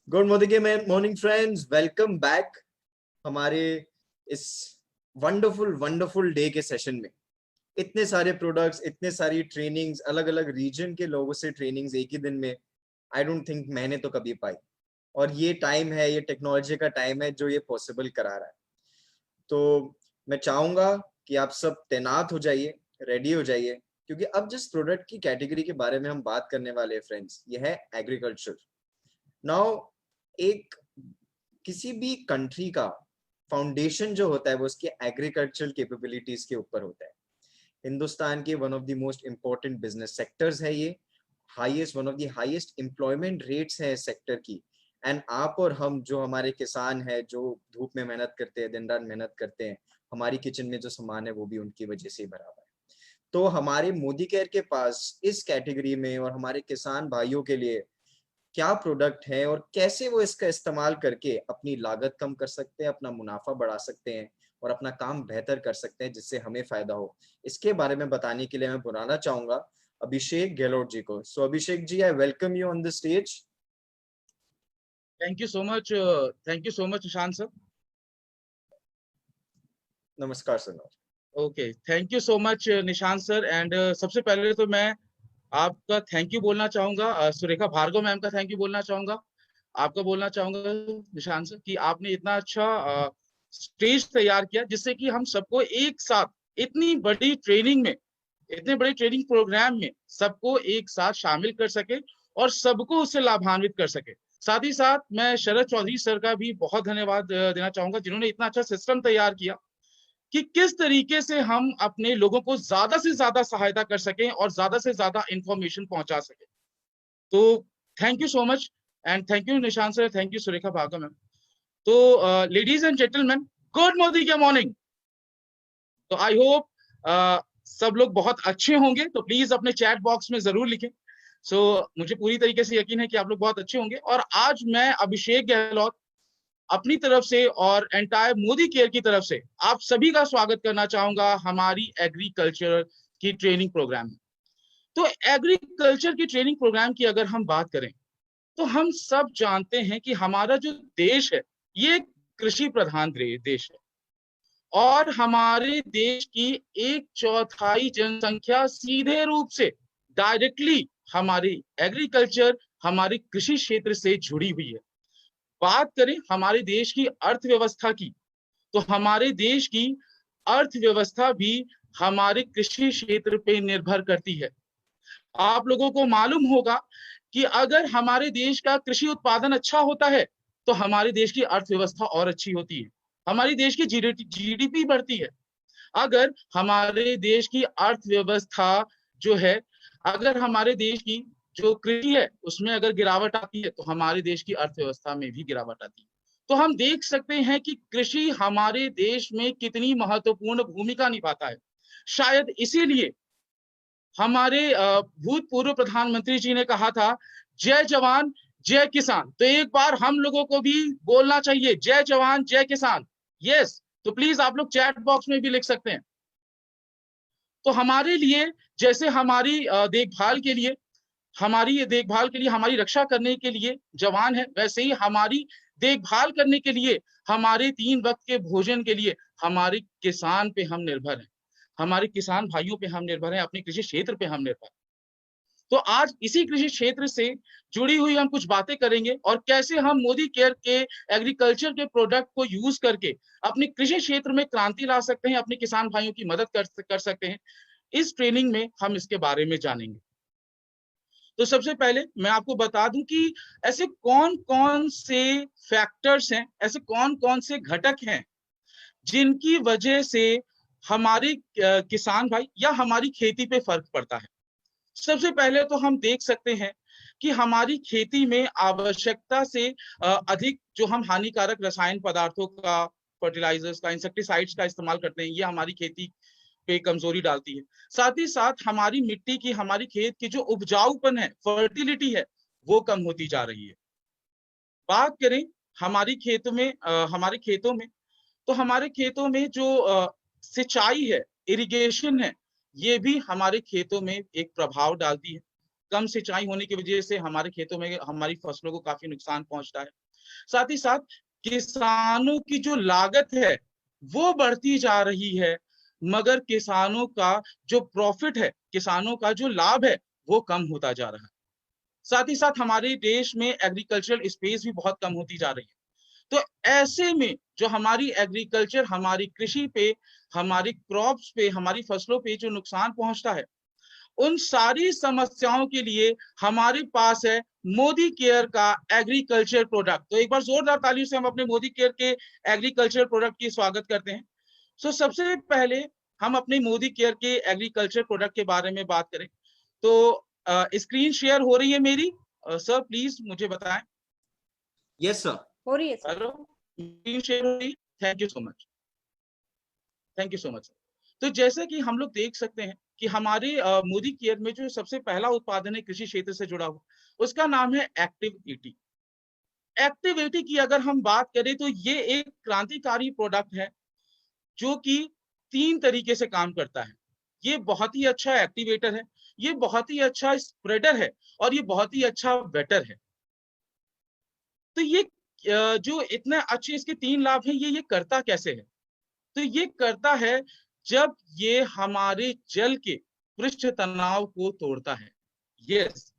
Good morning friends, welcome back हमारे इस wonderful wonderful day के सेशन में। इतने सारे प्रोडक्ट्स, इतने सारी ट्रेनिंग्स, अलग अलग रीजन के लोगों से ट्रेनिंग्स एक ही दिन में आई डोंट थिंक मैंने तो कभी पाई। और ये टाइम है, ये टेक्नोलॉजी का टाइम है जो ये पॉसिबल करा रहा है। तो मैं चाहूंगा कि आप सब तैनात हो जाइए, रेडी हो जाइए, क्योंकि अब जिस प्रोडक्ट की कैटेगरी के बारे में हम बात करने वाले हैं फ्रेंड्स, ये है एग्रीकल्चर। नाउ एक किसी भी कंट्री का फाउंडेशन जो होता है वो उसके एग्रीकल्चरल कैपेबिलिटीज के ऊपर होता है। हिंदुस्तान के one of the most important business sectors है ये। Highest, one of the highest employment rates है इस सेक्टर की। एंड आप और हम जो हमारे किसान है, जो धूप में मेहनत करते हैं, दिन रात मेहनत करते हैं, हमारी किचन में जो सामान है वो भी उनकी वजह से ही भरा हुआ है। तो हमारे मोदी केयर के पास इस कैटेगरी में और हमारे किसान भाइयों के लिए क्या प्रोडक्ट है और कैसे वो इसका इस्तेमाल करके अपनी लागत कम कर सकते हैं, अपना मुनाफा बढ़ा सकते हैं और अपना काम बेहतर कर सकते हैं जिससे हमें फायदा हो। इसके बारे में बताने के लिए मैं बुलाना चाहूंगा अभिषेक गहलोत जी को। So Abhishek ji, I welcome you on the stage. Thank you so much, thank you so much Nishant sir. नमस्कार sir. Okay, thank you so much Nishant sir. And सबसे पहले तो मैं आपका थैंक यू बोलना चाहूंगा, सुरेखा भार्गव मैम का थैंक यू बोलना चाहूंगा, आपका बोलना चाहूंगा निशांत सर कि आपने इतना अच्छा स्टेज तैयार किया जिससे कि हम सबको एक साथ इतनी बड़ी ट्रेनिंग में, इतने बड़े ट्रेनिंग प्रोग्राम में सबको एक साथ शामिल कर सके और सबको उससे लाभान्वित कर सके। साथ ही साथ मैं शरद चौधरी सर का भी बहुत धन्यवाद देना चाहूंगा जिन्होंने इतना अच्छा सिस्टम तैयार किया कि किस तरीके से हम अपने लोगों को ज्यादा से ज्यादा सहायता कर सकें और ज्यादा से ज्यादा इंफॉर्मेशन पहुंचा सकें। तो thank you so much and thank you Nishant sir, thank you Surekha Bhargava ma'am. तो ladies and gentleman, good Modi के मॉर्निंग। तो आई होप सब लोग बहुत अच्छे होंगे, तो प्लीज अपने चैट बॉक्स में जरूर लिखें। मुझे पूरी तरीके से यकीन है कि आप लोग बहुत अच्छे होंगे। और आज मैं अभिषेक गहलोत अपनी तरफ से और एंटायर मोदी केयर की तरफ से आप सभी का स्वागत करना चाहूंगा हमारी एग्रीकल्चर की ट्रेनिंग प्रोग्राम में। तो एग्रीकल्चर की ट्रेनिंग प्रोग्राम की अगर हम बात करें तो हम सब जानते हैं कि हमारा जो देश है ये कृषि प्रधान देश है और हमारे देश की एक चौथाई जनसंख्या सीधे रूप से डायरेक्टली हमारी एग्रीकल्चर, हमारी कृषि क्षेत्र से जुड़ी हुई है। बात करें हमारे देश की अर्थव्यवस्था की, तो हमारे देश की अर्थव्यवस्था भी हमारे कृषि क्षेत्र पे निर्भर करती है। आप लोगों को मालूम होगा कि अगर हमारे देश का कृषि उत्पादन अच्छा होता है तो हमारे देश की अर्थव्यवस्था और अच्छी होती है, हमारी देश की जीडीपी बढ़ती है। अगर हमारे देश की अर्थव्यवस्था जो है, अगर हमारे देश की जो कृषि है उसमें अगर गिरावट आती है तो हमारे देश की अर्थव्यवस्था में भी गिरावट आती है। तो हम देख सकते हैं कि कृषि हमारे देश में कितनी महत्वपूर्ण भूमिका निभाता है। शायद इसीलिए हमारे भूतपूर्व प्रधानमंत्री जी ने कहा था जय जवान जय किसान। तो एक बार हम लोगों को भी बोलना चाहिए जय जवान जय किसान। यस, तो प्लीज आप लोग चैट बॉक्स में भी लिख सकते हैं। तो हमारे लिए, जैसे हमारी देखभाल के लिए, हमारी रक्षा करने के लिए जवान है, वैसे ही हमारी देखभाल करने के लिए, हमारे 3 वक्त के भोजन के लिए हमारे किसान पे हम निर्भर हैं, हमारे किसान भाइयों पे हम निर्भर हैं, अपने कृषि क्षेत्र पे हम निर्भर हैं। तो आज इसी कृषि क्षेत्र से जुड़ी हुई हम कुछ बातें करेंगे और कैसे हम मोदी केयर के एग्रीकल्चर के प्रोडक्ट को यूज करके अपने कृषि क्षेत्र में क्रांति ला सकते हैं, अपने किसान भाइयों की मदद कर सकते हैं। इस ट्रेनिंग में हम इसके बारे में जानेंगे। तो सबसे पहले मैं आपको बता दूं कि ऐसे कौन कौन से फैक्टर्स हैं, ऐसे कौन कौन से घटक हैं जिनकी वजह से हमारे किसान भाई या हमारी खेती पे फर्क पड़ता है। सबसे पहले तो हम देख सकते हैं कि हमारी खेती में आवश्यकता से अधिक जो हम हानिकारक रसायन पदार्थों का, फर्टिलाइजर्स का, इंसेक्टिसाइड्स का इस्तेमाल करते हैं, ये हमारी खेती पे कमजोरी डालती है। साथ ही साथ हमारी मिट्टी की, हमारी खेत की जो उपजाऊपन है, फर्टिलिटी है, वो कम होती जा रही है। बात करें हमारी खेत में हमारे खेतों में, तो हमारे खेतों में जो सिंचाई है, इरिगेशन है, ये भी हमारे खेतों में एक प्रभाव डालती है। कम सिंचाई होने की वजह से हमारे खेतों में हमारी फसलों को काफी नुकसान पहुंचता है। साथ ही साथ किसानों की जो लागत है वो बढ़ती जा रही है, मगर किसानों का जो प्रॉफिट है, किसानों का जो लाभ है वो कम होता जा रहा है। साथ ही साथ हमारे देश में एग्रीकल्चरल स्पेस भी बहुत कम होती जा रही है। तो ऐसे में जो हमारी एग्रीकल्चर, हमारी कृषि पे, हमारी क्रॉप्स पे, हमारी फसलों पे जो नुकसान पहुंचता है, उन सारी समस्याओं के लिए हमारे पास है मोदी केयर का एग्रीकल्चर प्रोडक्ट। तो एक बार जोरदार तालियों से हम अपने मोदी केयर के एग्रीकल्चर प्रोडक्ट की स्वागत करते हैं। सो सबसे पहले हम अपने मोदी केयर के एग्रीकल्चर प्रोडक्ट के बारे में बात करें तो स्क्रीन शेयर हो रही है मेरी? सर प्लीज मुझे बताएं। यस सर, हो रही है सर। हेलो, स्क्रीन शेयर हो रही है? Thank you so much, thank you so much. तो जैसे कि हम लोग देख सकते हैं कि हमारे मोदी केयर में जो सबसे पहला उत्पादन है कृषि क्षेत्र से जुड़ा हुआ, उसका नाम है एक्टिव 80। एक्टिव 80 की अगर हम बात करें तो ये एक क्रांतिकारी प्रोडक्ट है जो कि 3 तरीके से काम करता है। ये बहुत ही अच्छा एक्टिवेटर है, ये बहुत ही अच्छा स्प्रेडर है और ये बहुत ही अच्छा वेटर है। तो ये जो इतने अच्छे इसके 3 लाभ हैं, ये करता कैसे है? तो ये करता है जब ये हमारे जल के पृष्ठ तनाव को तोड़ता है। यस,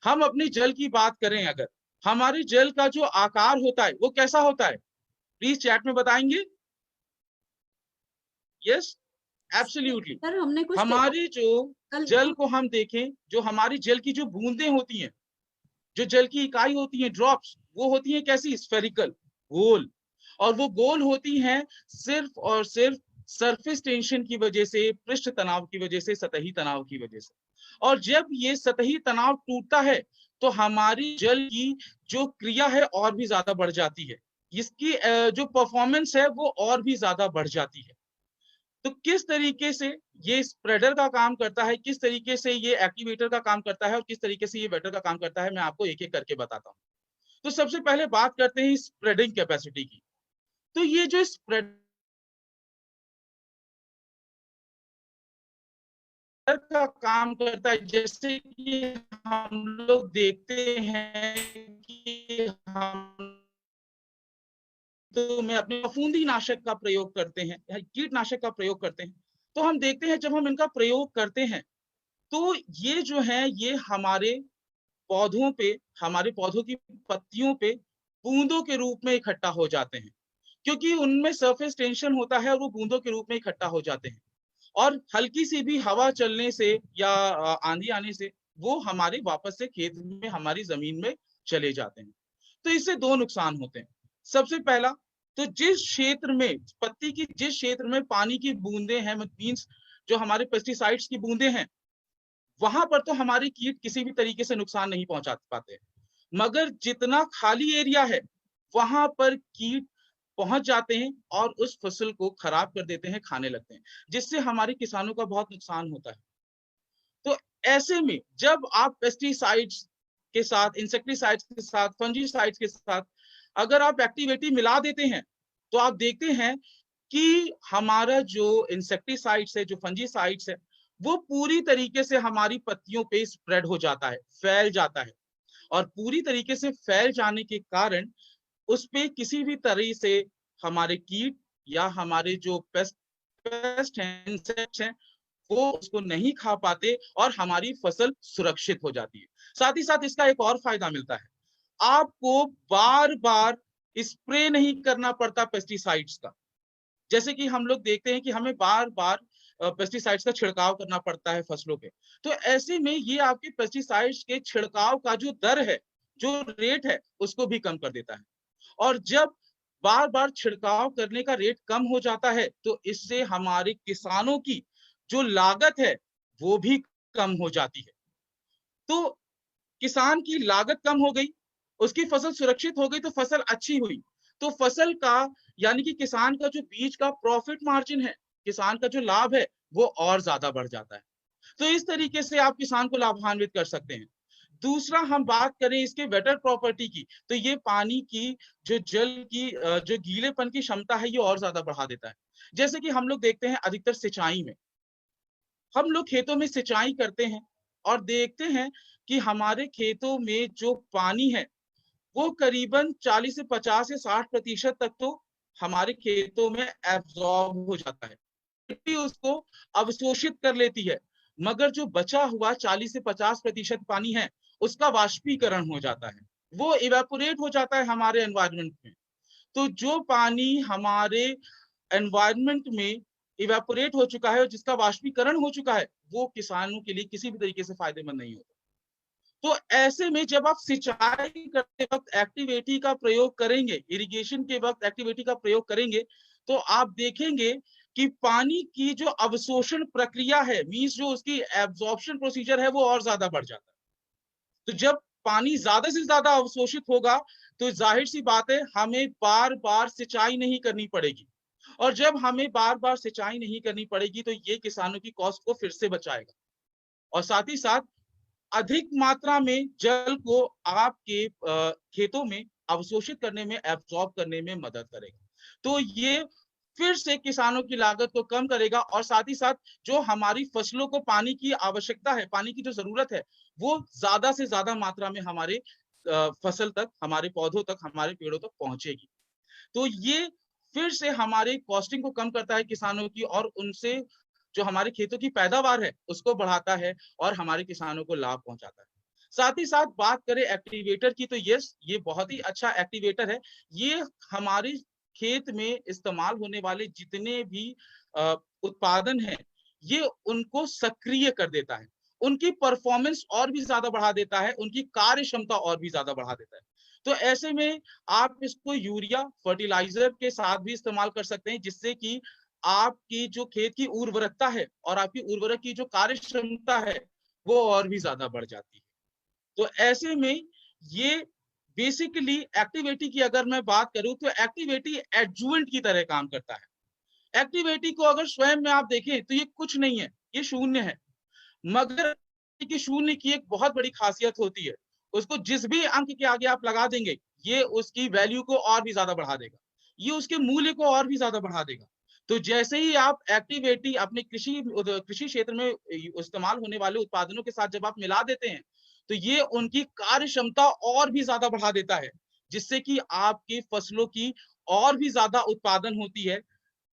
हम अपने जल की बात करें, अगर हमारे जल का जो आकार होता है वो कैसा होता है? प्लीज चैट में बताएंगे। Yes, absolutely. सर हमने कुछ हमारी जो जल को हम देखें, जो हमारी जल की जो बूंदें होती हैं, जो जल की इकाई होती है, ड्रॉप्स, वो होती है कैसी? स्फेरिकल, गोल। और वो गोल होती हैं सिर्फ और सिर्फ सरफेस टेंशन की वजह से, पृष्ठ तनाव की वजह से, सतही तनाव की वजह से। और जब ये सतही तनाव टूटता है तो हमारी जल की जो क्रिया है और भी ज्यादा बढ़ जाती है, इसकी जो परफॉर्मेंस है वो और भी ज्यादा बढ़ जाती है। तो किस तरीके से ये स्प्रेडर का काम करता है, किस तरीके से ये एक्टिवेटर का काम करता है और किस तरीके से ये वेटर का काम करता है, मैं आपको एक एक करके बताता हूँ। तो सबसे पहले बात करते हैं स्प्रेडिंग कैपेसिटी की। तो ये जो स्प्रेडर का काम करता है, जैसे कि हम लोग देखते हैं कि हम तो में अपने फफूंदी नाशक का प्रयोग करते हैं, कीटनाशक का प्रयोग करते हैं, तो हम देखते हैं जब हम इनका प्रयोग करते हैं तो ये जो है ये हमारे पौधों पे, हमारे पौधों की पत्तियों पे बूंदों के रूप में इकट्ठा हो जाते हैं, क्योंकि उनमें सरफेस टेंशन होता है और वो बूंदों के रूप में इकट्ठा हो जाते हैं। और हल्की सी भी हवा चलने से या आंधी आने से वो हमारे वापस से खेत में, हमारी जमीन में चले जाते हैं। तो इससे 2 नुकसान होते हैं। सबसे पहला, तो जिस क्षेत्र में पत्ती की, जिस क्षेत्र में पानी की बूंदें हैं, मींस जो हमारे पेस्टिसाइड्स की बूंदें हैं, वहां पर तो हमारे कीट किसी भी तरीके से नुकसान नहीं पहुंचा पाते, मगर जितना खाली एरिया है वहां पर कीट पहुंच जाते हैं और उस फसल को खराब कर देते हैं, खाने लगते हैं, जिससे हमारे किसानों का बहुत नुकसान होता है। तो ऐसे में जब आप पेस्टिसाइड्स के साथ, इंसेक्टिसाइड्स के साथ, फंजीसाइड्स के साथ अगर आप एक्टिविटी मिला देते हैं तो आप देखते हैं कि हमारा जो इंसेक्टिसाइड्स है, जो फंजीसाइड्स है, वो पूरी तरीके से हमारी पत्तियों पे स्प्रेड हो जाता है, फैल जाता है। और पूरी तरीके से फैल जाने के कारण उस पे किसी भी तरह से हमारे कीट या हमारे जो पेस्ट हैं, इंसेक्ट्स हैं, वो उसको नहीं खा पाते और हमारी फसल सुरक्षित हो जाती है। साथ ही साथ इसका एक और फायदा मिलता है, आपको बार बार स्प्रे नहीं करना पड़ता पेस्टिसाइड्स का। जैसे कि हम लोग देखते हैं कि हमें बार बार पेस्टिसाइड्स का छिड़काव करना पड़ता है फसलों पे, तो ऐसे में ये आपके पेस्टिसाइड्स के छिड़काव का जो दर है, जो रेट है, उसको भी कम कर देता है। और जब बार बार छिड़काव करने का रेट कम हो जाता है तो इससे हमारे किसानों की जो लागत है वो भी कम हो जाती है। तो किसान की लागत कम हो गई, उसकी फसल सुरक्षित हो गई, तो फसल अच्छी हुई, तो फसल का, यानी कि किसान का जो बीज का प्रॉफिट मार्जिन है, किसान का जो लाभ है, वो और ज्यादा बढ़ जाता है। तो इस तरीके से आप किसान को लाभान्वित कर सकते हैं। दूसरा, हम बात करें इसके वेटर प्रॉपर्टी की, तो ये पानी की, जो जल की जो गीलेपन की क्षमता है, ये और ज्यादा बढ़ा देता है। जैसे कि हम लोग देखते हैं अधिकतर सिंचाई में, हम लोग खेतों में सिंचाई करते हैं और देखते हैं कि हमारे खेतों में जो पानी है वो करीबन 40 से 50 से 60% तक तो हमारे खेतों में एब्जॉर्ब हो जाता है, मिट्टी उसको अवशोषित कर लेती है, मगर जो बचा हुआ 40 से 50% पानी है उसका वाष्पीकरण हो जाता है, वो इवेपोरेट हो जाता है हमारे एनवायरनमेंट में। तो जो पानी हमारे एनवायरनमेंट में इवेपोरेट हो चुका है और जिसका वाष्पीकरण हो चुका है, वो किसानों के लिए किसी भी तरीके से फायदेमंद नहीं होता। तो ऐसे में जब आप सिंचाई करते वक्त एक्टिविटी का प्रयोग करेंगे, इरिगेशन के वक्त एक्टिविटी का प्रयोग करेंगे, तो आप देखेंगे कि पानी की जो अवशोषण प्रक्रिया है, मींस जो उसकी एब्जॉर्प्शन प्रोसीजर है, वो और ज्यादा बढ़ जाता है। तो जब पानी ज्यादा से ज्यादा अवशोषित होगा तो जाहिर सी बात है हमें बार बार सिंचाई नहीं करनी पड़ेगी, और जब हमें बार बार सिंचाई नहीं करनी पड़ेगी तो ये किसानों की कॉस्ट को फिर से बचाएगा, और साथ ही साथ अधिक मात्रा में जल को आपके खेतों में अवशोषित करने में, एब्जॉर्ब करने में मदद करेगा। तो ये फिर से किसानों की लागत को कम करेगा, और साथ ही साथ जो हमारी फसलों को पानी की आवश्यकता है, पानी की जो जरूरत है, वो ज्यादा से ज्यादा मात्रा में हमारे फसल तक, हमारे पौधों तक, हमारे पेड़ों तक पहुंचेगी। तो ये फिर से हमारे कॉस्टिंग को कम करता है किसानों की, और उनसे जो हमारे खेतों की पैदावार है उसको बढ़ाता है और हमारे किसानों को लाभ पहुंचाता है। साथ ही साथ बात करें एक्टिवेटर की, तो यस, ये बहुत ही अच्छा एक्टिवेटर है। ये हमारे खेत में इस्तेमाल होने वाले जितने भी उत्पादन है, ये उनको सक्रिय कर देता है, उनकी परफॉर्मेंस और भी ज्यादा बढ़ा देता है, उनकी कार्य क्षमता और भी ज्यादा बढ़ा देता है। तो ऐसे में आप इसको यूरिया फर्टिलाइजर के साथ भी इस्तेमाल कर सकते हैं, जिससे कि आपकी जो खेत की उर्वरकता है और आपकी उर्वरक की जो कार्य क्षमता है वो और भी ज्यादा बढ़ जाती है। तो ऐसे में ये बेसिकली एक्टिविटी की अगर मैं बात करूं तो एक्टिविटी एडजुवेंट की तरह काम करता है। एक्टिविटी को अगर स्वयं में आप देखें तो ये कुछ नहीं है, ये शून्य है, मगर कि शून्य की एक बहुत बड़ी खासियत होती है, उसको जिस भी अंक के आगे आप लगा देंगे ये उसकी वैल्यू को और भी ज्यादा बढ़ा देगा, ये उसके मूल्य को और भी ज्यादा बढ़ा देगा। तो जैसे ही आप एक्टिविटी अपने कृषि क्षेत्र में इस्तेमाल होने वाले उत्पादनों के साथ जब आप मिला देते हैं, तो ये उनकी कार्य क्षमता और भी ज्यादा बढ़ा देता है, जिससे कि आपकी फसलों की और भी ज्यादा उत्पादन होती है,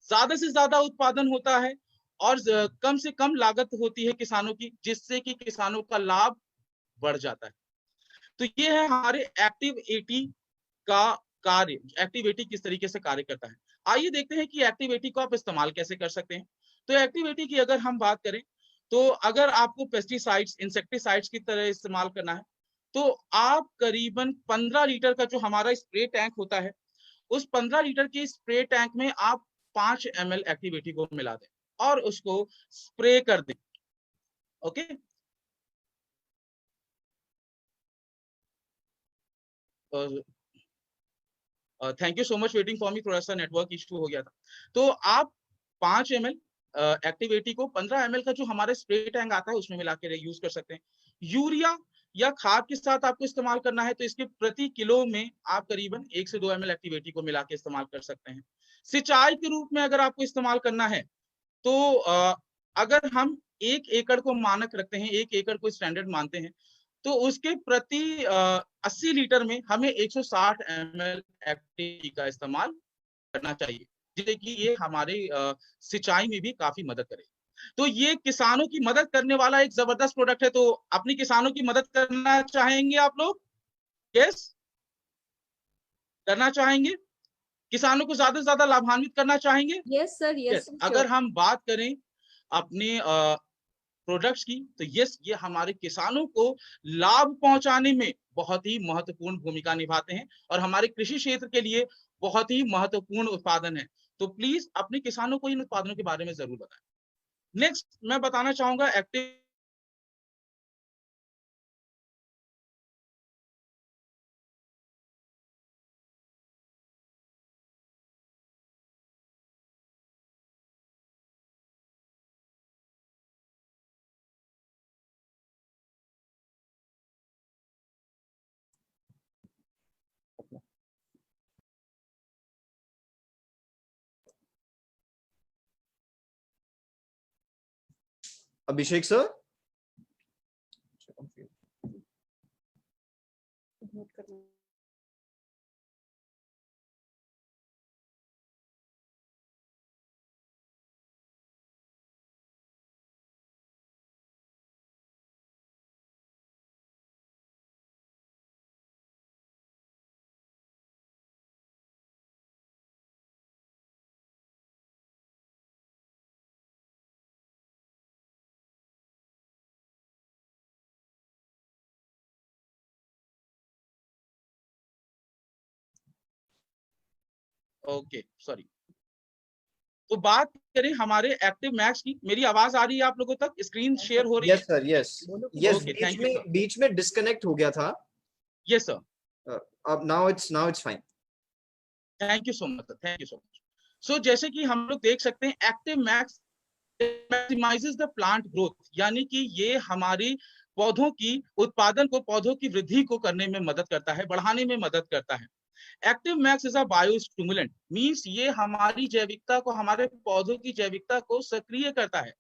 ज्यादा से ज्यादा उत्पादन होता है, और कम से कम लागत होती है किसानों की, जिससे कि किसानों का लाभ बढ़ जाता है। तो ये है हमारे एक्टिव 80 का कार्य, एक्टिव 80 किस तरीके से कार्य करता है। आइए देखते हैं कि एक्टिव 80 को आप इस्तेमाल कैसे कर सकते हैं। तो एक्टिव 80 की अगर हम बात करें, तो अगर आपको पेस्टिसाइड्स, इंसेक्टिसाइड्स की तरह इस्तेमाल करना है, तो आप करीबन 15 लीटर का जो हमारा स्प्रे टैंक होता है, उस 15 लीटर के स्प्रे टैंक में आप 5 ml एक्टिविटी को मिला दें और उसको स्प्रे कर दें। Okay, thank you so much waiting for me, थोड़ा सा नेटवर्क इशू हो गया था। तो आप 5 ml एक्टिविटी को 15 ml का जो हमारा स्प्रे टैंक आता है उसमें मिला के यूज कर सकते हैं। यूरिया या खाद के साथ आपको इस्तेमाल करना है तो इसके प्रति किलो में आप करीबन 1 से 2 ml एक्टिविटी को मिला के इस्तेमाल कर सकते हैं। सिंचाई के रूप में अगर आपको इस्तेमाल करना है तो अगर हम 1 एकड़ को मानक रखते हैं, 1 एकड़ को स्टैंडर्ड मानते हैं, तो उसके प्रति 80 लीटर में हमें 160 ml एक्टिविटी का इस्तेमाल करना चाहिए, जिससे कि ये हमारे सिंचाई में भी काफी मदद करे। तो ये किसानों की मदद करने वाला एक जबरदस्त प्रोडक्ट है। तो अपनी किसानों की मदद करना चाहेंगे आप लोग? यस, करना चाहेंगे? किसानों को ज्यादा से ज्यादा लाभान्वित करना चाहेंगे? Yes sir, yes yes. Sure. अगर हम बात करें अपने प्रोडक्ट्स की, तो यस, ये हमारे किसानों को लाभ पहुंचाने में बहुत ही महत्वपूर्ण भूमिका निभाते हैं और हमारे कृषि क्षेत्र के लिए बहुत ही महत्वपूर्ण उत्पादन है। तो प्लीज अपने किसानों को इन उत्पादनों के बारे में जरूर बताएं। नेक्स्ट मैं बताना चाहूंगा एक्टिव अभिषेक सर, ओके, सॉरी। तो बात करें हमारे एक्टिव मैक्स की, मेरी आवाज आ रही है आप लोगों तक? स्क्रीन शेयर हो रही है? Yes sir, yes yes. Okay, thank you, sir. बीच में डिस्कनेक्ट हो गया था। Yes, sir. अब now it's fine. Thank you so much sir, thank you so much. So जैसे कि हम लोग देख सकते हैं, active max maximises the plant growth, यानी कि ये हमारी पौधों की उत्पादन को, पौधों की वृद्धि को करने में मदद करता है, बढ़ाने में मदद करता है। Active max is a biostimulant, means ये हमारी जैविकता को, हमारे पौधों की जैविकता को सक्रिय करता है।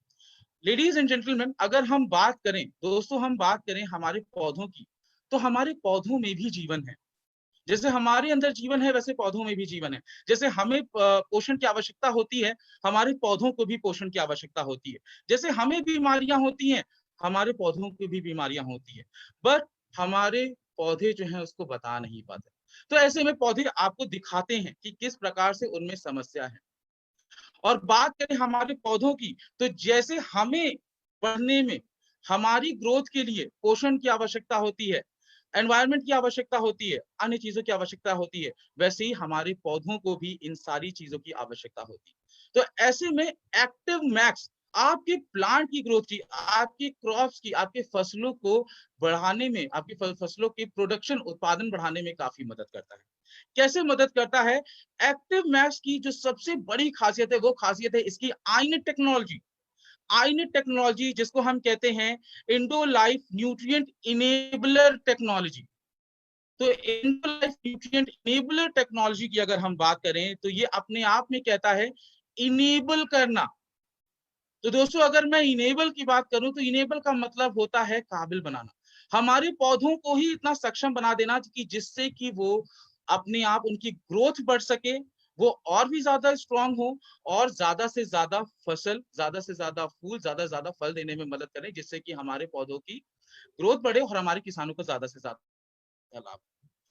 लेडीज एंड जेंटलमैन, अगर हम बात करें दोस्तों, हम बात करें हमारे पौधों की, तो हमारे पौधों में भी जीवन है। जैसे हमारे अंदर जीवन है, वैसे पौधों में भी जीवन है। जैसे हमें पोषण की आवश्यकता होती है, हमारे पौधों को भी पोषण की आवश्यकता होती है। जैसे हमें बीमारियां होती हैं, हमारे पौधों को भी बीमारियां होती है, बट हमारे पौधे जो हैं उसको बता नहीं पाते। तो ऐसे में पौधे आपको दिखाते हैं कि किस प्रकार से उनमें समस्या है। और बात करें हमारे पौधों की, तो जैसे हमें बढ़ने में, हमारी ग्रोथ के लिए पोषण की आवश्यकता होती है, एनवायरनमेंट की आवश्यकता होती है, अन्य चीजों की आवश्यकता होती है, वैसे ही हमारे पौधों को भी इन सारी चीजों की आवश्यकता होती है। तो ऐसे में एक्टिव मैक्स आपके प्लांट की ग्रोथ की, आपके क्रॉप्स की, आपके फसलों को बढ़ाने में, आपकी फसलों की प्रोडक्शन, उत्पादन बढ़ाने में काफी मदद करता है। कैसे मदद करता है? एक्टिव मैक्स की जो सबसे बड़ी खासियत है, वो खासियत है इसकी आइनेट टेक्नोलॉजी। आइनेट टेक्नोलॉजी, जिसको हम कहते हैं Indo life nutrient enabler technology. तो Indo life nutrient enabler technology की अगर हम बात करें, तो ये अपने आप में कहता है इनेबल करना। तो दोस्तों, अगर मैं इनेबल की बात करूं, तो इनेबल का मतलब होता है काबिल बनाना, हमारे पौधों को ही इतना सक्षम बना देना कि जिससे कि वो अपने आप, उनकी ग्रोथ बढ़ सके, वो और भी ज्यादा स्ट्रांग हो, और ज्यादा से ज्यादा फसल, ज्यादा से ज्यादा फूल, ज्यादा से ज्यादा फल देने में मदद करें, जिससे कि हमारे पौधों की ग्रोथ बढ़े और हमारे किसानों को ज्यादा से ज्यादा लाभ।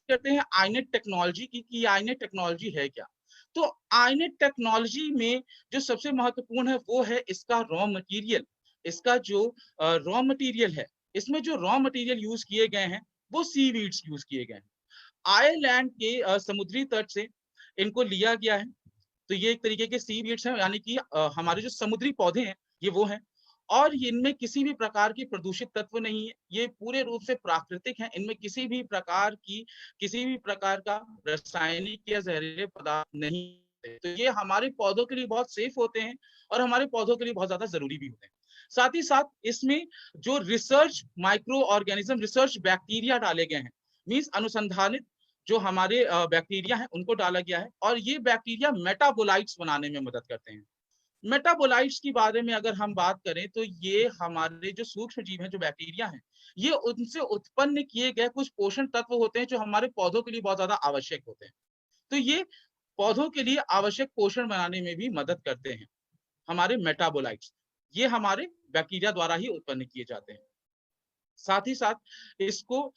करते हैं आईनेट टेक्नोलॉजी की, कि आईनेट टेक्नोलॉजी है क्या। तो आईनेट टेक्नोलॉजी में जो सबसे महत्वपूर्ण है, वो है इसका रॉ मटेरियल। इसका जो रॉ मटेरियल है, इसमें जो रॉ मटेरियल यूज किए गए हैं, वो सीवीड्स यूज किए गए हैं। आयरलैंड के समुद्री तट से इनको लिया गया है। तो ये एक तरीके के सीवीड्स हैं, यानी कि हमारे जो समुद्री पौधे हैं, ये वो हैं। और इनमें किसी भी प्रकार की प्रदूषित तत्व नहीं है, ये पूरे रूप से प्राकृतिक हैं। इनमें किसी भी प्रकार का रासायनिक या जहरीले पदार्थ नहीं है। तो ये हमारे पौधों के लिए बहुत सेफ होते हैं, और हमारे पौधों के लिए बहुत ज्यादा जरूरी भी होते हैं। साथ ही साथ इसमें जो research micro organism, research bacteria डाले गए हैं, मीन्स अनुसंधानित जो हमारे बैक्टीरिया हैं, उनको डाला गया है। और ये बैक्टीरिया मेटाबोलाइट्स बनाने में मदद करते हैं। मेटाबोलाइट्स के बारे में अगर हम बात करें, तो ये हमारे जो सूक्ष्म जीव हैं, जो बैक्टीरिया हैं, ये उनसे उत्पन्न किए गए कुछ पोषण तत्व होते हैं, जो हमारे पौधों के लिए बहुत ज्यादा आवश्यक होते हैं। तो ये पौधों के लिए आवश्यक पोषण बनाने में भी मदद करते हैं, हमारे मेटाबोलाइट्स। ये हमारे बैक्टीरिया द्वारा ही उत्पन्न किए जाते हैं। साथ ही साथ इसको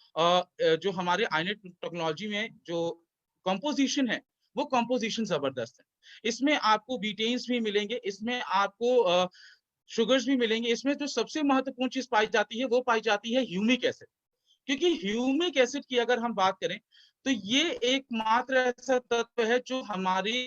जो हमारे आइनेट टेक्नोलॉजी में जो कंपोजिशन है, वो कंपोजिशन जबरदस्त है। इसमें आपको बीटेन्स भी मिलेंगे, इसमें आपको शुगर्स भी मिलेंगे। इसमें जो सबसे महत्वपूर्ण चीज पाई जाती है, वो पाई जाती है ह्यूमिक एसिड। क्योंकि ह्यूमिक एसिड की अगर हम बात करें, तो ये एकमात्र ऐसा तत्व है जो हमारी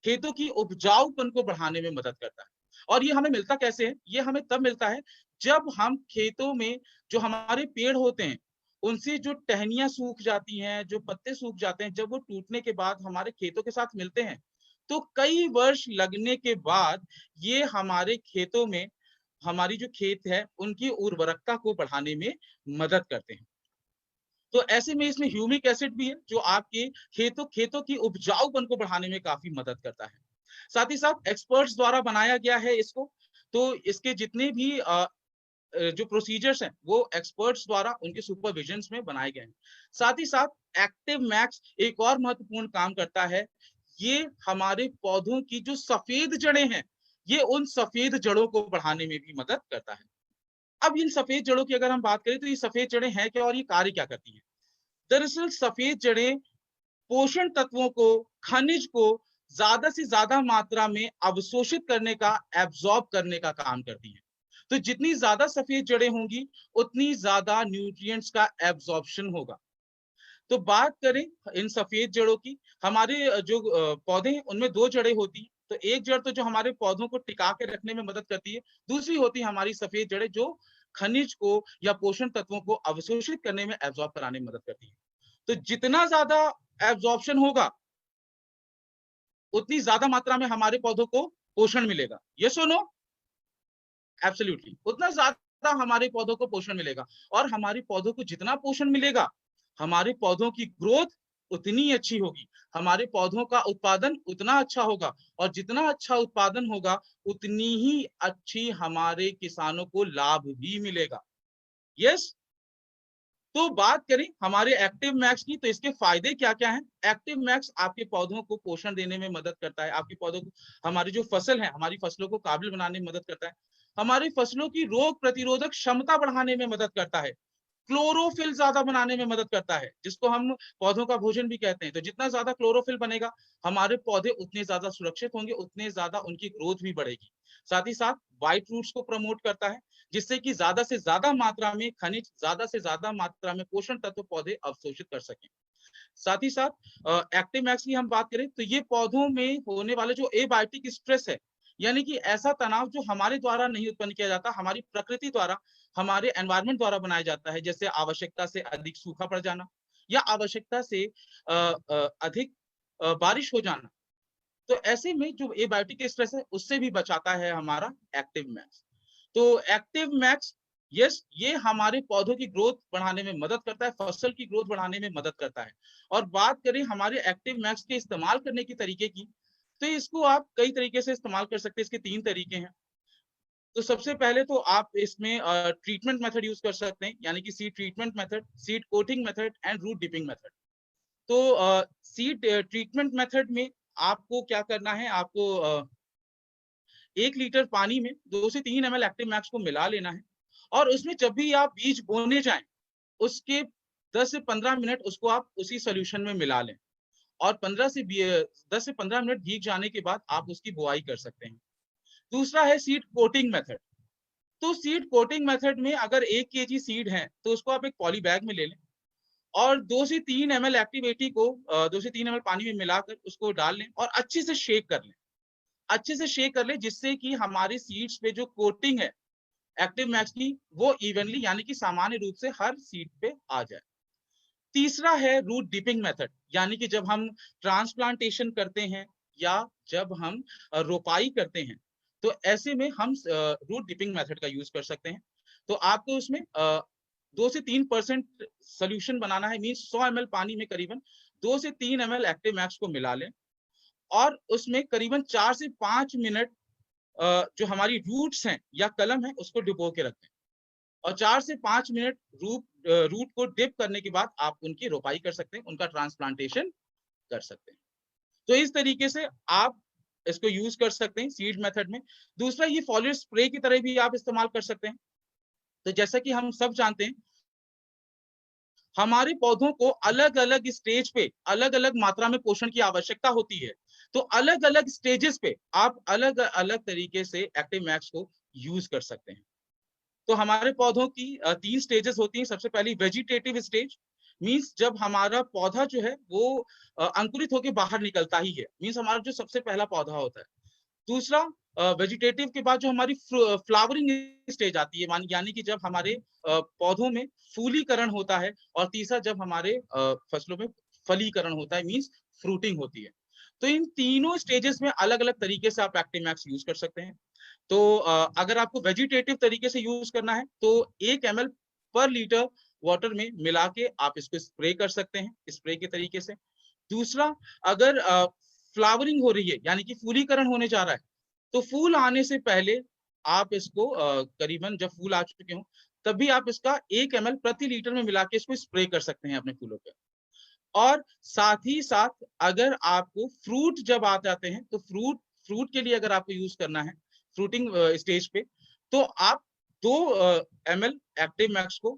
खेतों की उपजाऊपन को बढ़ाने में मदद करता है। और ये हमें मिलता कैसे है? ये हमें तब मिलता है जब हम खेतों में जो हमारे पेड़ होते हैं, उनसे जो टहनियां सूख जाती हैं, जो पत्ते सूख जाते हैं, जब वो टूटने के बाद हमारे खेतों के साथ मिलते हैं, तो कई वर्ष लगने के बाद ये हमारे खेतों में, हमारी जो खेत है, उनकी उर्वरकता को बढ़ाने में मदद करते हैं। तो ऐसे में इसमें ह्यूमिक एसिड भी है, जो आपके खेतों की उपजाऊपन को बढ़ाने में काफी मदद करता है। साथ ही साथ एक्सपर्ट्स द्वारा बनाया गया है इसको। तो इसके जितने भी जो प्रोसीजर्स हैं वो एक्सपर्ट्स द्वारा उनके सुपरविजन में बनाए गए हैं। साथ ही साथ एक्टिव मैक्स एक और महत्वपूर्ण काम करता है, ये हमारे पौधों की जो सफेद जड़ें हैं, ये उन सफेद जड़ों को बढ़ाने में भी मदद करता है। अब इन सफेद जड़ों की अगर हम बात करें तो ये सफेद जड़ें हैं क्या और ये कार्य क्या करती हैं? दरअसल सफेद जड़ें पोषण तत्वों को, खनिज को ज्यादा से ज्यादा मात्रा में अवशोषित करने का, एब्जॉर्ब करने का काम करती हैं। तो जितनी ज्यादा सफेद जड़ें होंगी उतनी ज्यादा न्यूट्रिएंट्स का एब्जॉर्प्शन होगा। तो बात करें इन सफेद जड़ों की, हमारे जो पौधे हैं उनमें दो जड़ें होती हैं। तो एक जड़ तो जो हमारे पौधों को टिका के रखने में मदद करती है, दूसरी होती है हमारी सफेद जड़ें जो खनिज को या पोषण तत्वों को अवशोषित करने में, एब्जॉर्ब कराने में मदद करती है। तो जितना ज्यादा एब्जॉर्प्शन होगा उतनी ज्यादा मात्रा में हमारे पौधों को पोषण मिलेगा। यस और नो? एब्सोल्युटली, उतना ज्यादा हमारे पौधों को पोषण मिलेगा। और हमारे पौधों को जितना पोषण मिलेगा, हमारे पौधों की ग्रोथ उतनी अच्छी होगी, हमारे पौधों का उत्पादन उतना अच्छा होगा, और जितना अच्छा उत्पादन होगा उतनी ही अच्छी हमारे किसानों को लाभ भी मिलेगा। यस। तो बात करें हमारे एक्टिव मैक्स की, तो इसके फायदे क्या क्या हैं? एक्टिव मैक्स आपके पौधों को पोषण देने में मदद करता है, आपके पौधों को, हमारी जो फसल है, हमारी फसलों को काबिल बनाने में मदद करता है, हमारी फसलों की रोग प्रतिरोधक क्षमता बढ़ाने में मदद करता है, क्लोरोफिल ज्यादा बनाने में मदद करता है, जिसको हम पौधों का भोजन भी कहते हैं। तो जितना ज्यादा क्लोरोफिल बनेगा, हमारे पौधे उतने ज्यादा सुरक्षित होंगे, उतने ज्यादा उनकी ग्रोथ भी बढ़ेगी। साथ ही साथ व्हाइट रूट्स को प्रमोट करता है, जिससे कि ज्यादा से ज्यादा मात्रा में खनिज, ज्यादा से ज्यादा मात्रा में पोषण तत्व पौधे अवशोषित कर सकें। साथ ही साथ एक्टिव मैक्स की हम बात करें तो ये पौधों में होने वाले जो एबायोटिक स्ट्रेस है, यानी कि ऐसा तनाव जो हमारे द्वारा नहीं उत्पन्न किया जाता, हमारी प्रकृति द्वारा, हमारे एनवायरनमेंट द्वारा बनाया जाता है, जैसे आवश्यकता से अधिक सूखा पड़ जाना या आवश्यकता से अधिक बारिश हो जाना। तो ऐसे में जो एबायोटिक स्ट्रेस है उससे भी बचाता है हमारा एक्टिव मैक्स। तो एक्टिव मैक्स, यस, ये हमारे पौधों की ग्रोथ बढ़ाने में मदद करता है, फसल की ग्रोथ बढ़ाने में मदद करता है। और बात करें हमारे एक्टिव मैक्स के इस्तेमाल करने की तरीके की, तो इसको आप कई तरीके से इस्तेमाल कर सकते हैं। इसके 3 तरीके हैं। तो सबसे पहले तो आप इसमें ट्रीटमेंट मेथड यूज कर सकते हैं, यानी कि seed treatment method, seed coating method and root dipping method. तो सीड ट्रीटमेंट मेथड में आपको क्या करना है, आपको 1 लीटर पानी में 2 से 3 ml एक्टिव मैक्स को मिला लेना है, और उसमें जब भी आप बीज बोने जाएं उसके 10 से 15 मिनट उसको आप उसी सोल्यूशन में मिला लें, और 10 से 15 मिनट भीग जाने के बाद आप उसकी बुआई कर सकते हैं। दूसरा है सीड कोटिंग मेथड। तो सीड कोटिंग मेथड में अगर 1 kg सीड है तो उसको आप एक पॉली बैग में ले लें, और 2 से 3 ml एक्टिव 80 को 2 से 3 ml पानी में मिलाकर उसको डाल लें और अच्छे से शेक कर लें, अच्छे से शेक कर लें, जिससे कि हमारे सीड्स पे जो कोटिंग है एक्टिव मैक्स की वो इवनली, यानी कि सामान्य रूप से हर सीड पे आ जाए। तीसरा है रूट डिपिंग मेथड, यानी कि जब हम ट्रांसप्लांटेशन करते हैं या जब हम रोपाई करते हैं, तो ऐसे में हम रूट डिपिंग मेथड का यूज कर सकते हैं। तो आपको उसमें 2 से 3% सोल्यूशन बनाना है, मीन 100 ml पानी में करीबन 2 से 3 ml एक्टिव मैक्स को मिला लें, और उसमें करीबन 4 से 5 मिनट जो हमारी रूट्स हैं या कलम है उसको डुबो के रख दें, और 4 से 5 मिनट रूट को डिप करने के बाद आप उनकी रोपाई कर सकते हैं, उनका ट्रांसप्लांटेशन कर सकते हैं। तो इस तरीके से आप इसको यूज कर सकते हैं सीड मेथड में। दूसरा, ये फॉलियर स्प्रे की तरह भी आप इस्तेमाल कर सकते हैं। तो जैसा कि हम सब जानते हैं, हमारे पौधों को अलग अलग स्टेज पे अलग अलग मात्रा में पोषण की आवश्यकता होती है। तो अलग अलग स्टेजेस पे आप अलग अलग तरीके से एक्टिव मैक्स को यूज कर सकते हैं। तो हमारे पौधों की 3 स्टेजेस होती हैं। सबसे पहली वेजिटेटिव स्टेज, मींस जब हमारा पौधा जो है वो अंकुरित होकर बाहर निकलता ही है, मींस हमारा जो सबसे पहला पौधा होता है। दूसरा, वेजिटेटिव के बाद जो हमारी फ्लावरिंग स्टेज आती है, यानी कि जब हमारे पौधों में फूलीकरण होता है। और तीसरा, जब हमारे फसलों में फलीकरण होता है, मींस फ्रूटिंग होती है। तो इन तीनों स्टेजेस में अलग अलग तरीके से आप एक्टिव मैक्स यूज कर सकते हैं। तो अगर आपको वेजिटेटिव तरीके से यूज करना है तो 1 ml पर लीटर वाटर में मिला के आप इसको स्प्रे कर सकते हैं, स्प्रे के तरीके से। दूसरा, अगर फ्लावरिंग हो रही है, यानी कि फूलीकरण होने जा रहा है, तो फूल आने से पहले आप इसको करीबन जब फूल आ चुके हों तब भी आप इसका 1 ml प्रति लीटर में मिला के इसको स्प्रे कर सकते हैं अपने फूलों पे। और साथ ही साथ अगर आपको फ्रूट जब आ जाते हैं तो फ्रूट के लिए अगर आपको यूज करना है फ्रूटिंग स्टेज पे, तो आप 2 ml एक्टिव मैक्स को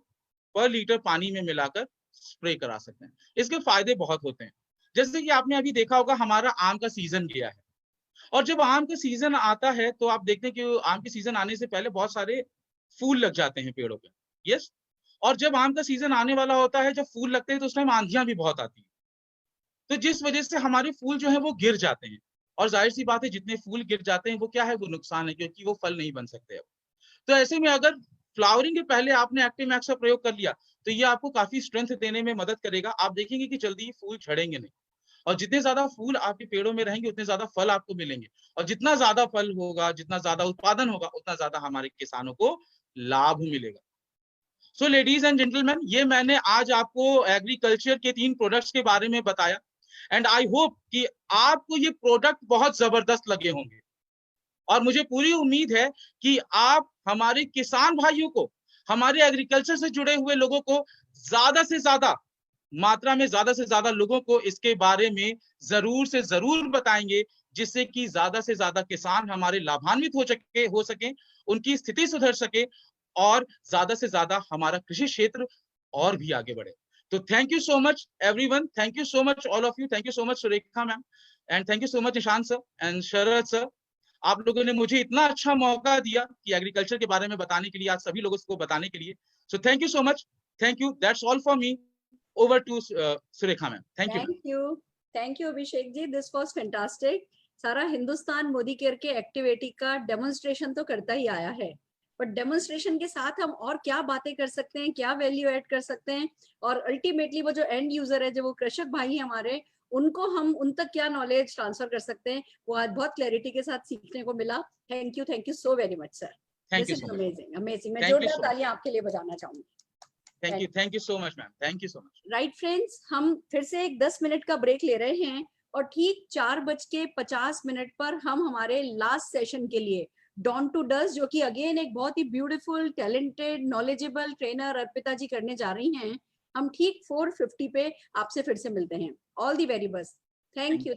पर लीटर पानी में मिलाकर स्प्रे करा सकते हैं। इसके फायदे बहुत होते हैं। जैसे कि आपने अभी देखा होगा हमारा आम का सीजन गया है, और जब आम का सीजन आता है तो आप देखते हैं कि आम के सीजन आने से पहले बहुत सारे फूल लग जाते हैं पेड़ों पे। यस। और जब आम का सीजन आने वाला होता है, जब फूल लगते हैं तो उस टाइम आंधियां भी बहुत आती है, तो जिस वजह से हमारे फूल जो है वो गिर जाते हैं। और जाहिर सी बात है जितने फूल गिर जाते हैं वो क्या है, वो नुकसान है, क्योंकि वो फल नहीं बन सकते अब। तो ऐसे में अगर फ्लावरिंग के पहले आपने एक्टिव मैक्स का प्रयोग कर लिया तो ये आपको काफी स्ट्रेंथ देने में मदद करेगा। आप देखेंगे कि जल्दी ही फूल झड़ेंगे नहीं, और जितने ज्यादा फूल आपके पेड़ों में रहेंगे उतने ज्यादा फल आपको मिलेंगे, और जितना ज्यादा फल होगा, जितना ज्यादा उत्पादन होगा, उतना ज्यादा हमारे किसानों को लाभ मिलेगा। सो लेडीज एंड जेंटलमैन, ये मैंने आज आपको एग्रीकल्चर के 3 प्रोडक्ट्स के बारे में बताया, एंड आई होप कि आपको ये प्रोडक्ट बहुत जबरदस्त लगे होंगे। और मुझे पूरी उम्मीद है कि आप हमारे किसान भाइयों को, हमारे एग्रीकल्चर से जुड़े हुए लोगों को ज्यादा से ज्यादा मात्रा में, ज्यादा से ज्यादा लोगों को इसके बारे में जरूर से जरूर बताएंगे, जिससे कि ज्यादा से ज्यादा किसान हमारे लाभान्वित हो सके, उनकी स्थिति सुधर सके, और ज्यादा से ज्यादा हमारा कृषि क्षेत्र और भी आगे बढ़े। तो thank you so much everyone, thank you so much all of you, thank you so much Surekha ma'am, and thank you so much Nishant sir and Sharad sir. आप लोगों ने मुझे इतना अच्छा मौका दिया कि एग्रीकल्चर के बारे में बताने के लिए, आज सभी लोगों को बताने के लिए। So thank you so much, thank you, that's all for me. Over to Surekha ma'am. Thank you. Thank you Abhishek ji, this was fantastic. सारा हिंदुस्तान मोदी केयर के एक्टिविटी का डेमोन्स्ट्रेशन तो करता ही आया है, बट डेमोन्स्ट्रेशन के साथ हम और क्या बातें कर सकते हैं, क्या वैल्यू ऐड कर सकते हैं, और अल्टीमेटली वो जो एंड यूजर है, जो वो कृषक भाई है हमारे, उनको हम उन तक क्या नॉलेज ट्रांसफर कर सकते हैं, वो आज बहुत क्लैरिटी के साथ सीखने को मिला। Thank you so very much sir, this is amazing amazing. मैं जोरदार तालियां आपके लिए बजाना चाहूंगी। Thank you so much ma'am, thank you so much. Right friends, हम फिर से एक 10 मिनट का ब्रेक ले रहे हैं, और ठीक 4:50 पर हम हमारे लास्ट सेशन के लिए डॉन टू डस्ट, जो कि अगेन एक बहुत ही beautiful, talented, knowledgeable trainer Arpita ji करने जा रही हैं, हम ठीक 4:50 पे आपसे फिर से मिलते हैं। All the very best. Thank you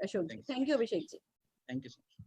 Ashok ji, thank you Abhishek ji, thank you so much.